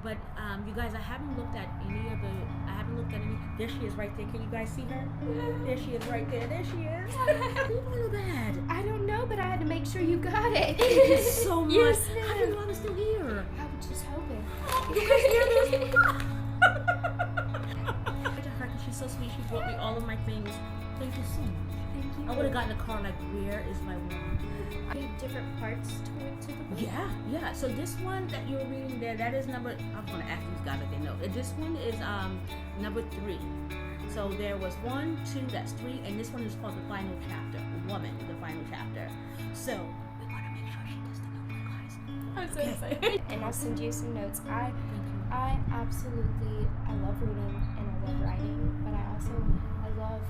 But you guys, I haven't looked at any. There she is right there. Can you guys see her? There she is right there. There she is. How do you feel bad? I don't know, but I had to make sure you got it. Thank you so much. Yes, How do you know I was still here? I was just hoping. You guys hear this? She's so sweet. She brought me all of my things. Thank you so much. Thank you. I would have gotten a car like, where is my wand? I have different parts to the book. Yeah. So this one that you're reading there, that is number. I'm gonna ask these guys if they know. This one is number 3. So there was 1, 2, that's 3, and this one is called the final chapter. Woman, the final chapter. So we want to make sure she does the number, guys. I'm so excited. And I'll send you some notes. I love reading and I love writing, but I love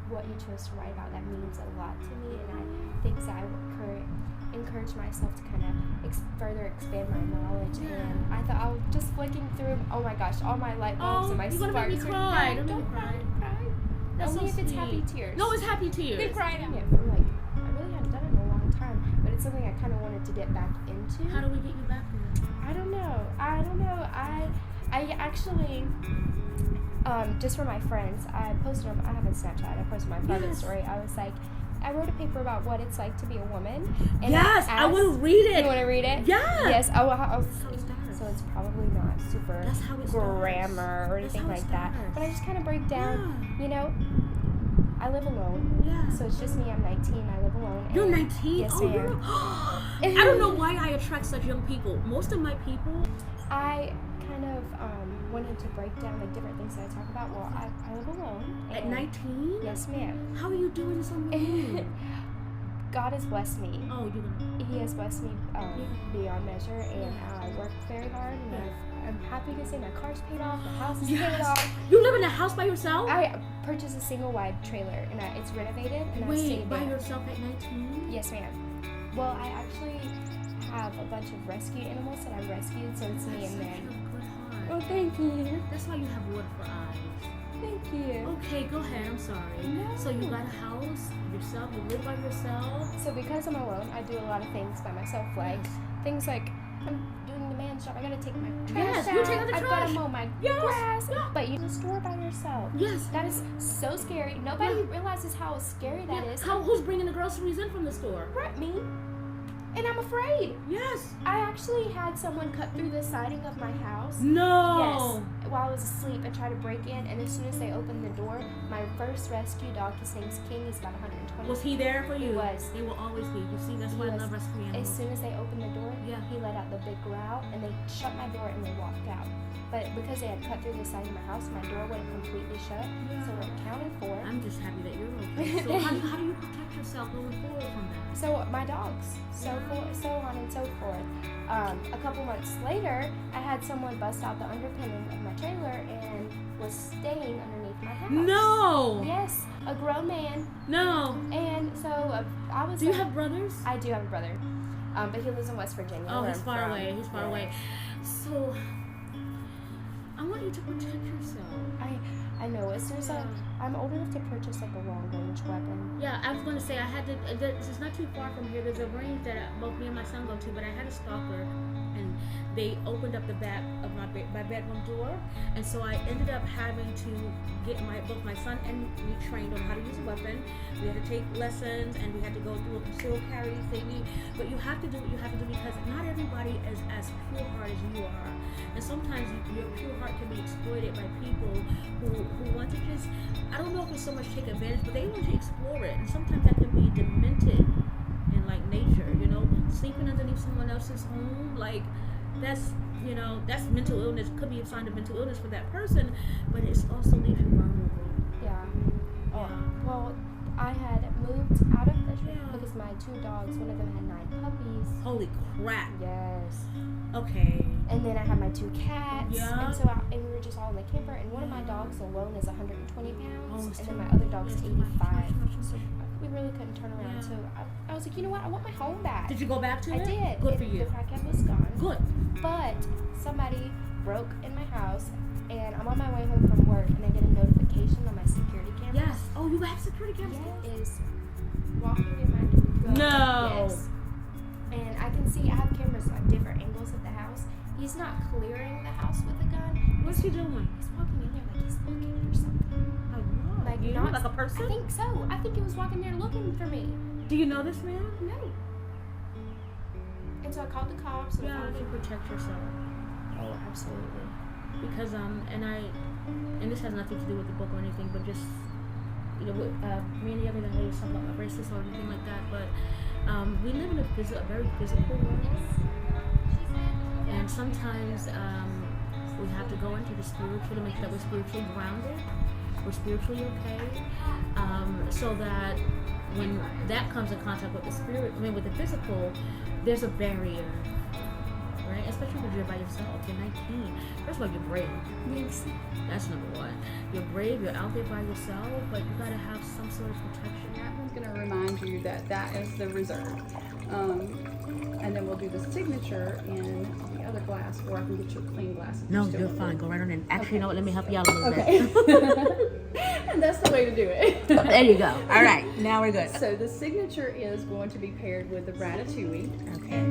what you chose to write about. That means a lot to me, and I think that I would encourage myself to kind of further expand my knowledge. And I thought I was just flicking through. Oh my gosh, all my light bulbs and my you're sparks. Gonna make me cry. No, don't cry. That's only so if it's sweet. happy tears. No, it's happy tears. Been crying it. I'm like, I really haven't done it in a long time, but it's something I kind of wanted to get back into. How do we get you back there? I don't know. I actually, just for my friends, I posted on, I have a Snapchat, I posted my private story. I was like, I wrote a paper about what it's like to be a woman. And I want to read it. You want to read it? Yes. Yes. So it's probably not super grammar or anything like that. But I just kind of break down, I live alone. Yeah. So it's just me. I'm 19. I live alone. You're 19? Yes, ma'am. I don't know why I attract such young people. Most of my people. I kind of wanted to break down like different things that I talk about. Well, I live alone. At 19? Yes, ma'am. How are you doing this on your own? God has blessed me. Oh, you're gonna. He has blessed me beyond measure, and I work very hard. And I'm happy to say my car's paid off, my house is paid off. You live in a house by yourself? I purchased a single wide trailer, and it's renovated. And I stay by there. yourself at 19? Yes, ma'am. Well, I actually have a bunch of rescue animals that I've rescued, so it's me and them. Good heart. Oh, thank you. That's why you have wood for eyes. Thank you. Okay, go ahead. I'm sorry. No. So you got a house yourself. You live by yourself. So because I'm alone, I do a lot of things by myself, like things like I'm doing the man's job. I gotta take my trash out. You take out the I've trash. gotta mow my grass. Yeah. But you just store by yourself. Yes. That is so scary. Nobody realizes how scary that is. Who's bringing the groceries in from the store? Me. And I'm afraid. Yes. I actually had someone cut through the siding of my house. No. Yes. While I was asleep and try to break in, and as soon as they opened the door, my first rescue dog, his name's King, he's about 120. Was he there for you? He was. They will always be. You see, that's why I love rescue animals. As soon as they opened the door, Yeah. he let out the big growl, and they shut my door and they walked out. But because they had cut through the side of my house, my door wasn't completely shut, so we're accounted for. I'm just happy that you're okay. So how do you protect yourself going forward from that? So my dogs, so on and so forth. A couple months later, I had someone bust out the underpinning of my trailer and was staying underneath my house. No. Yes, a grown man. No. And so I was. Do you have brothers? I do have a brother, but he lives in West Virginia. Oh, where he's I'm far from. away. He's far away. So I want you to protect yourself. I know. As soon as I'm old enough to purchase like a long range weapon. Yeah, I was going to say it's not too far from here. There's a range that both me and my son go to, but I had a stalker, and they opened up the back of my bedroom door, and so I ended up having to get both my son and me trained on how to use a weapon. We had to take lessons, and we had to go through a concealed carry thingy. But you have to do what you have to do because not everybody is as pure heart as you are, and sometimes your pure heart can be exploited by people who want to just, I don't know if it's so much take advantage, but they want to explore it, and sometimes that can be demented in like nature, sleeping underneath someone else's home, like that's mental illness, could be a sign of mental illness for that person, but it also leaves you vulnerable. Yeah. Yeah. Well, I had moved out of the trailer because my 2 dogs, one of them had 9 puppies. Holy crap. Yes. Okay. And then I had my 2 cats. Yeah. And we were just all in the camper, and one of my dogs alone is 120 pounds, and then my other dog's 85. So we really couldn't turn around. Yeah. So I was like, you know what? I want my home back. Did you go back to it? I did. Good for you. The crackhead was gone. Good. But somebody broke in my house, and I'm on my way home from work, and I get a notification on my security camera. Yes. Oh, you have security cameras? It is walking in my door. No. Yes. And I can see, I have cameras at different angles of the house, he's not clearing the house with a gun. What's he doing? He's walking in there like he's looking for something. Like what? Like You? not Like a person? I think so. I think he was walking there looking for me. Do you know this man? No. And so I called the cops. And Yeah, I to protect yourself. Oh, absolutely. Because and this has nothing to do with the book or anything, but just me and the other lady was talking about my racist or anything like that, but we live in a very physical world, and sometimes we have to go into the spiritual to make sure that we're spiritually grounded, we're spiritually okay, so that when that comes in contact with the spirit, with the physical, there's a barrier. Right? Especially when you're by yourself. You're 19. First of all, you're brave. Yes. That's number one. You're brave. You're out there by yourself, but you gotta have some sort of protection. That one's gonna remind you that is the reserve. And then we'll do the signature in the other glass, or I can get you a clean glass. If No, still you're want fine. it. Go right on in. Actually, you know what? Let me help you out a little Okay. bit. And that's the way to do it. There you go. All right. Now we're good. So the signature is going to be paired with the Btw. Okay.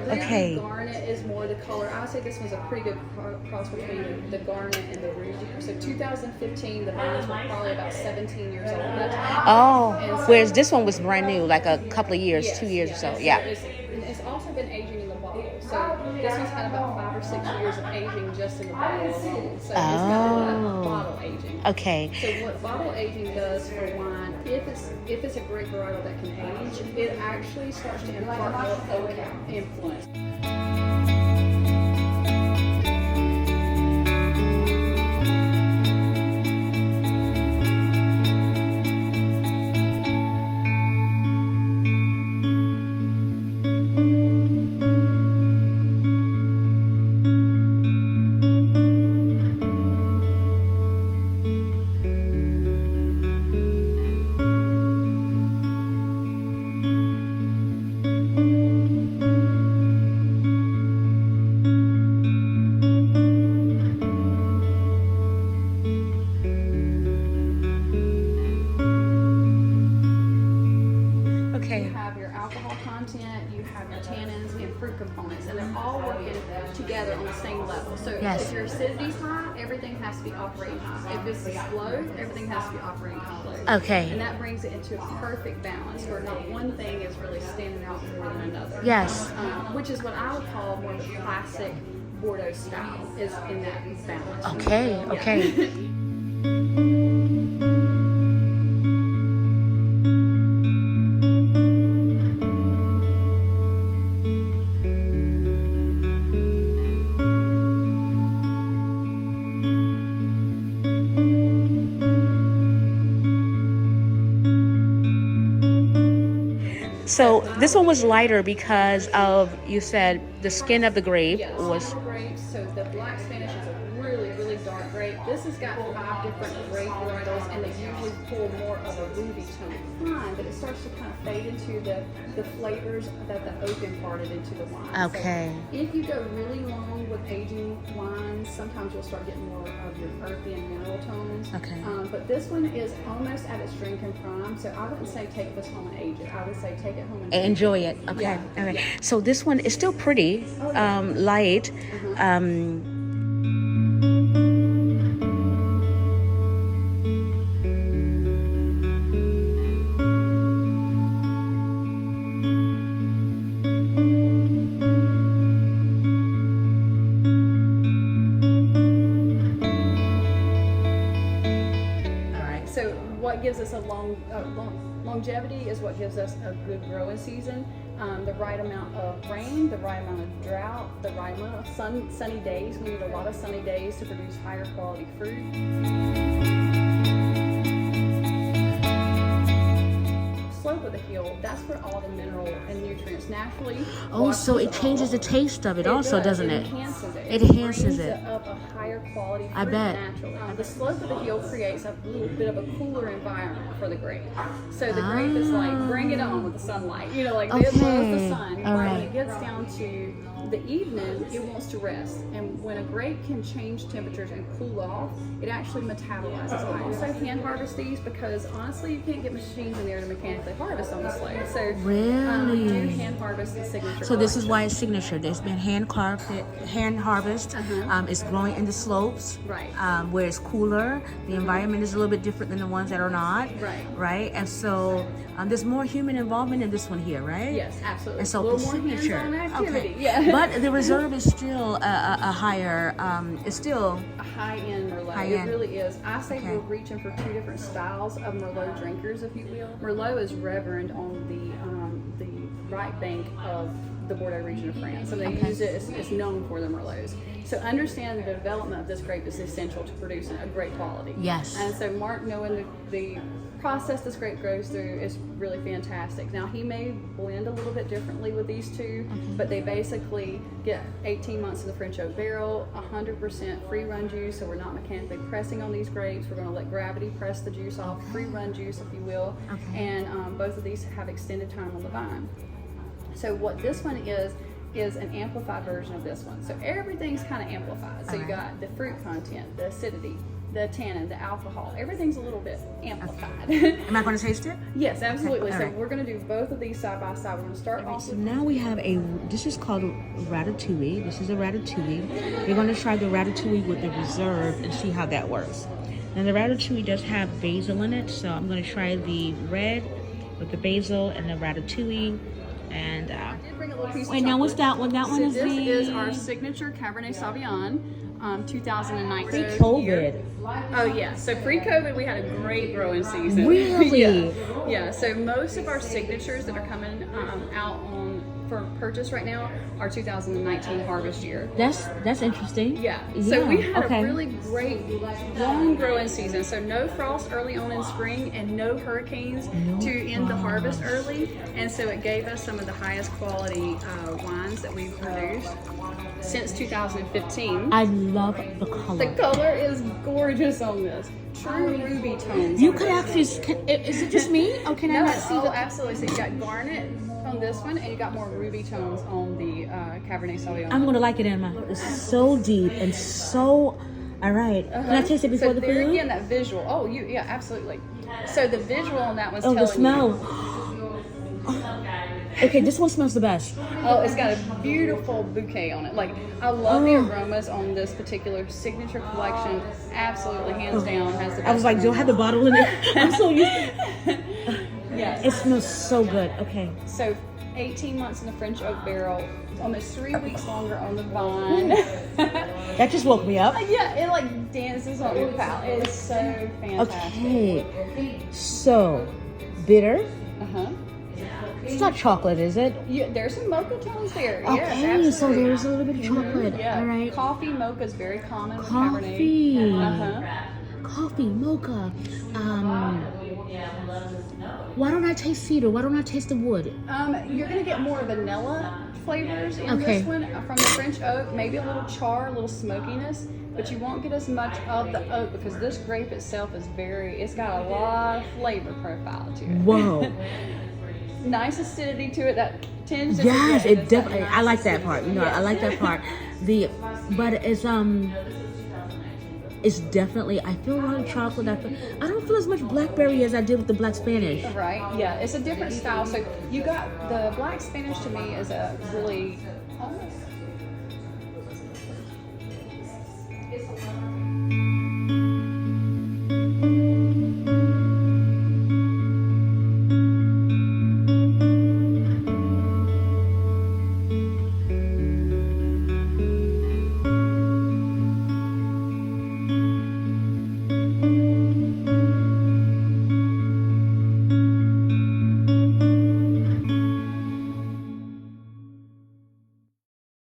Okay. Garnet is more the color. I would say this one's a pretty good cross between the garnet and the ruby. So 2015, the vines were probably about 17 years old. Oh, whereas this one was brand new, like a couple of years, Yes, 2 years or so. And Yeah. it's also been aging in the bottle. So this one's had about 5 or 6 years of aging just in the bottle alone. So it's got a lot of bottle aging. Okay. So what bottle aging does for wine, if it's a great varietal that can age, it actually starts to impart more oak influence. You have your alcohol content, you have your tannins and fruit components, and they're all working together on the same level. So Yes. if your acidity's high, everything has to be operating high. If it's low, everything has to be operating low. Okay. And that brings it into a perfect balance where not one thing is really standing out more than another. Yes. Which is what I would call more of a classic Bordeaux style, is in that balance. Okay. Yeah. Okay. So this one was lighter because of, you said, the skin of the grape Yes, was. grapes. So the black Spanish is a really, really dark grape. This has got 5 different grape varietals, and they usually pull more of a ruby tone. Fine, but it starts to kind of fade into the flavors that the oak imparted into the wine. Okay. So if you go really long with aging wines, sometimes you'll start getting more of your earthy and mineral tones. Okay. But this one is almost at its drinking prime, so I wouldn't say take this home and age it. I would say take it home and drink Enjoy it. Okay. Yeah, All right. yeah. So this one is still pretty, Oh, yeah. light. So what gives us a longevity is what gives us a good growing season. the right amount of rain, the right amount of drought, the right amount of sunny days. We need a lot of sunny days to produce higher quality fruit. Slope of the hill, that's where all the mineral and nutrients naturally. Oh, so it changes the taste of it also, doesn't it? Enhances it. It enhances brings it. Up a higher quality fruit I bet. naturally. The slope of the hill creates a little bit of a cooler environment for the grape. So the grape is like, bring it on with the sunlight. You know, like it loves the sun. All When right. it gets down to the evening, it wants to rest. And when a grape can change temperatures and cool off, it actually metabolizes. I also hand harvest these because honestly, you can't get machines in there to mechanically harvest on the slate. So Really? we do hand harvest the signature. So this is collection. why it's signature. It's been hand carved, hand harvest. It's growing in the slopes, Right. Where it's cooler. The environment is a little bit different than the ones that are not, Right. Right. And so there's more human involvement in this one here, right? Yes, absolutely. And so a little the more signature, hands-on activity. okay. Yeah. But the reserve is still a higher. It's still A high-end Merlot. High-end. It really is. I say Okay. we're reaching for two different styles of Merlot drinkers, if you will. Merlot is reverend on the right bank of the Bordeaux region of France. So they use it, it's known for the Merlots. So understanding the development of this grape is essential to producing a great quality. Yes. And so Mark, knowing the process this grape goes through is really fantastic. Now he may blend a little bit differently with these two, but they basically get 18 months in the French oak barrel, 100% free run juice, so we're not mechanically pressing on these grapes. We're going to let gravity press the juice off, free run juice if you will, and both of these have extended time on the vine. So what this one is an amplified version of this one. So everything's kind of amplified. So you got the fruit content, the acidity, the tannin, the alcohol. Everything's a little bit amplified. Am I going to taste it? Yes, absolutely. all So right. we're going to do both of these side by side. We're going to start off So with now we have this is called ratatouille. This is a ratatouille. We're going to try the ratatouille with the reserve and see how that works. Now the ratatouille does have basil in it, so I'm going to try the red with the basil and the ratatouille. And I did bring a little piece of wait, now what's chocolate. that one? That one So is this is the our signature Cabernet Sauvignon, 2019. COVID. Oh yeah, so pre-COVID we had a great growing season. Really? yeah. So most of our signatures that are coming out for purchase right now are 2019 harvest year. That's interesting. Yeah. So we had okay. a really great long growing season. So no frost early on in spring and no hurricanes to end the harvest early. And so it gave us some of the highest quality wines that we've produced since 2015. I love the color. The color is gorgeous on this. True ruby tones. You could actually. Is it just me? Oh, can I No, not see the? absolutely. So you got garnet on this one, and you got more ruby tones on the Cabernet Sauvignon. I'm gonna like it, Emma. It's so deep and so. All right. Can I taste it before so the there food? again, that visual. Oh, yeah, absolutely. So the visual on that one's Oh, telling the smell. you. Okay, this one smells the best. Oh, it's got a beautiful bouquet on it. Like, I love the aromas on this particular signature collection. Absolutely, hands down, has the best. I was like, do I have the bottle in it? I'm so used to it. Yes. It smells so good. Okay. So 18 months in the French oak barrel, almost 3 weeks longer on the vine. That just woke me up. Yeah, it like dances on your palate. It is so fantastic. Okay. So, bitter. Uh-huh. It's not chocolate, is it? Yeah, there's some mocha tones there. Yes, Okay, absolutely. so there's a little bit of chocolate. Yeah. All right. Coffee mocha is very common with Coffee. Cabernet. Coffee, mocha. Why don't I taste cedar? Why don't I taste the wood? You're gonna get more vanilla flavors in Okay. this one from the French oak. Maybe a little char, a little smokiness, but you won't get as much of the oak because this grape itself is it's got a lot of flavor profile to it. Whoa. Nice acidity to it. That tinge. that you Yes, get, it it's got definitely. nice I like that acidity. part. You know, Yes. I like that part. But it's definitely. I feel a lot of chocolate. I don't feel as much blackberry as I did with the black Spanish. Right, yeah, it's a different style. So you got the black Spanish to me is a really